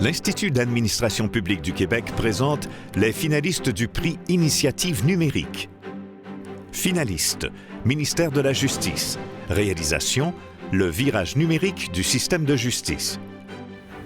L'Institut d'administration publique du Québec présente les finalistes du prix Initiative numérique. Finalistes, ministère de la Justice. Réalisation, le virage numérique du système de justice.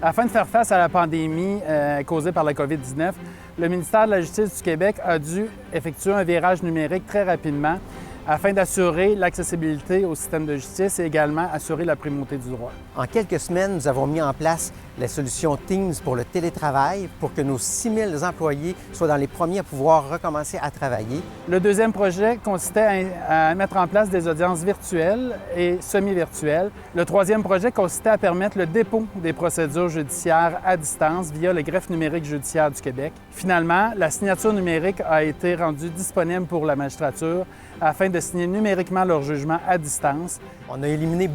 Afin de faire face à la pandémie causée par la COVID-19, le ministère de la Justice du Québec a dû effectuer un virage numérique très rapidement afin d'assurer l'accessibilité au système de justice et également assurer la primauté du droit. En quelques semaines, nous avons mis en place la solution Teams pour le télétravail pour que nos 6 000 employés soient dans les premiers à pouvoir recommencer à travailler. Le deuxième projet consistait à mettre en place des audiences virtuelles et semi-virtuelles. Le troisième projet consistait à permettre le dépôt des procédures judiciaires à distance via le greffe numérique judiciaire du Québec. Finalement, la signature numérique a été rendue disponible pour la magistrature afin de signer numériquement leur jugement à distance. On a éliminé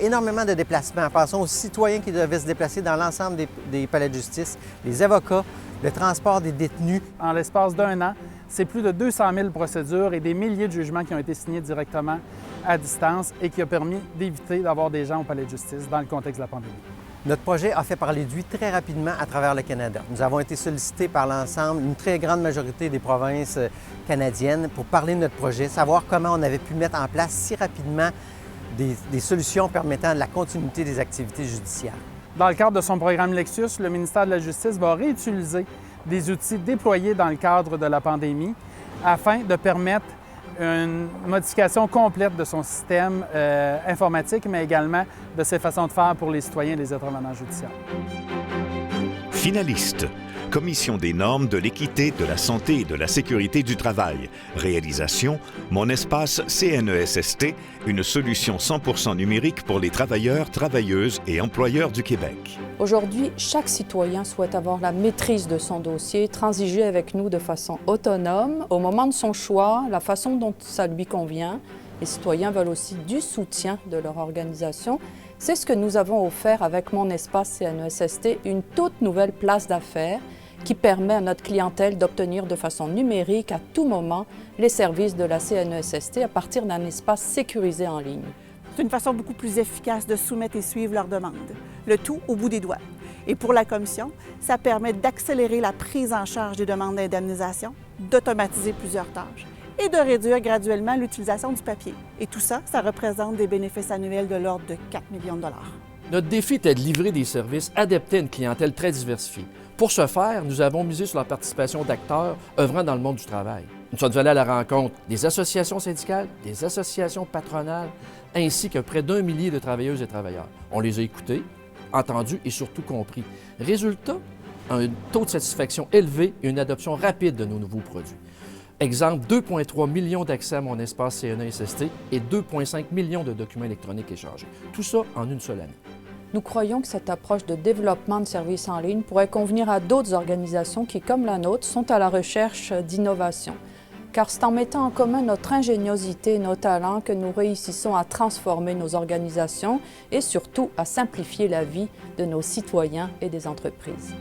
énormément de déplacements. Passons aux citoyens qui devaient se déplacer dans l'ensemble des palais de justice, les avocats, le transport des détenus. En l'espace d'un an, c'est plus de 200 000 procédures et des milliers de jugements qui ont été signés directement à distance et qui a permis d'éviter d'avoir des gens au palais de justice dans le contexte de la pandémie. Notre projet a fait parler de lui très rapidement à travers le Canada. Nous avons été sollicités par l'ensemble, une très grande majorité des provinces canadiennes pour parler de notre projet, savoir comment on avait pu mettre en place si rapidement des solutions permettant la continuité des activités judiciaires. Dans le cadre de son programme Lexus, le ministère de la Justice va réutiliser des outils déployés dans le cadre de la pandémie afin de permettre une modification complète de son système informatique, mais également de ses façons de faire pour les citoyens et les intervenants judiciaires. Finalistes, Commission des normes de l'équité, de la santé et de la sécurité du travail. Réalisation, Mon espace CNESST, une solution 100% numérique pour les travailleurs, travailleuses et employeurs du Québec. Aujourd'hui, chaque citoyen souhaite avoir la maîtrise de son dossier, transiger avec nous de façon autonome. Au moment de son choix, la façon dont ça lui convient, les citoyens veulent aussi du soutien de leur organisation. C'est ce que nous avons offert avec Mon espace CNESST, une toute nouvelle place d'affaires qui permet à notre clientèle d'obtenir de façon numérique à tout moment les services de la CNESST à partir d'un espace sécurisé en ligne. C'est une façon beaucoup plus efficace de soumettre et suivre leurs demandes, le tout au bout des doigts. Et pour la Commission, ça permet d'accélérer la prise en charge des demandes d'indemnisation, d'automatiser plusieurs tâches et de réduire graduellement l'utilisation du papier. Et tout ça, ça représente des bénéfices annuels de l'ordre de 4 millions de dollars. Notre défi était de livrer des services adaptés à une clientèle très diversifiée. Pour ce faire, nous avons misé sur la participation d'acteurs œuvrant dans le monde du travail. Nous sommes allés à la rencontre des associations syndicales, des associations patronales, ainsi que près d'1 millier de travailleuses et travailleurs. On les a écoutés, entendus et surtout compris. Résultat, un taux de satisfaction élevé et une adoption rapide de nos nouveaux produits. Exemple, 2,3 millions d'accès à Mon espace CNESST et 2,5 millions de documents électroniques échangés. Tout ça en une seule année. Nous croyons que cette approche de développement de services en ligne pourrait convenir à d'autres organisations qui, comme la nôtre, sont à la recherche d'innovation. Car c'est en mettant en commun notre ingéniosité et nos talents que nous réussissons à transformer nos organisations et surtout à simplifier la vie de nos citoyens et des entreprises.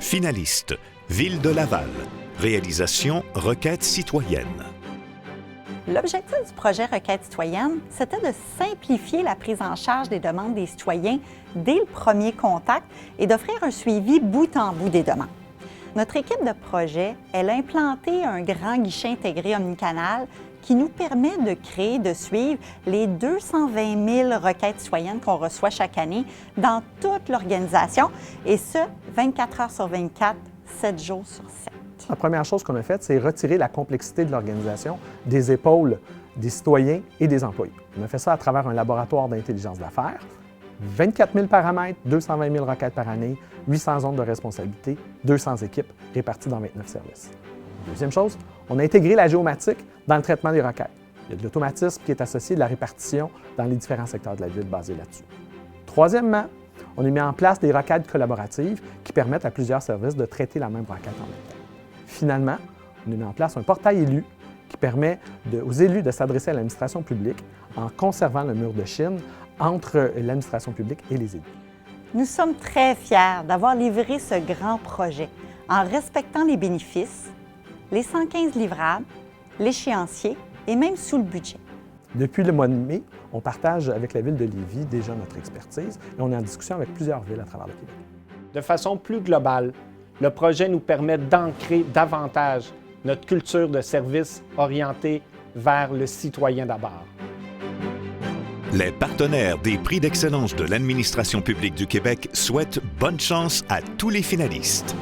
Finalistes, Ville de Laval. Réalisation, Requête citoyenne. L'objectif du projet Requête citoyenne, c'était de simplifier la prise en charge des demandes des citoyens dès le premier contact et d'offrir un suivi bout en bout des demandes. Notre équipe de projet, elle a implanté un grand guichet intégré omnicanal qui nous permet de créer, de suivre les 220 000 requêtes citoyennes qu'on reçoit chaque année dans toute l'organisation, et ce, 24 heures sur 24, 7 jours sur 7. La première chose qu'on a faite, c'est retirer la complexité de l'organisation des épaules des citoyens et des employés. On a fait ça à travers un laboratoire d'intelligence d'affaires, 24 000 paramètres, 220 000 requêtes par année, 800 zones de responsabilité, 200 équipes réparties dans 29 services. Deuxième chose, on a intégré la géomatique dans le traitement des requêtes. Il y a de l'automatisme qui est associé de la répartition dans les différents secteurs de la ville basés là-dessus. Troisièmement, on a mis en place des requêtes collaboratives qui permettent à plusieurs services de traiter la même requête en même temps. Finalement, on a mis en place un portail élu qui permet aux élus de s'adresser à l'administration publique en conservant le mur de Chine entre l'administration publique et les élus. Nous sommes très fiers d'avoir livré ce grand projet en respectant les bénéfices, les 115 livrables, l'échéancier et même sous le budget. Depuis le mois de mai, on partage avec la Ville de Lévis déjà notre expertise et on est en discussion avec plusieurs villes à travers le Québec. De façon plus globale, le projet nous permet d'ancrer davantage notre culture de service orientée vers le citoyen d'abord. Les partenaires des prix d'excellence de l'administration publique du Québec souhaitent bonne chance à tous les finalistes.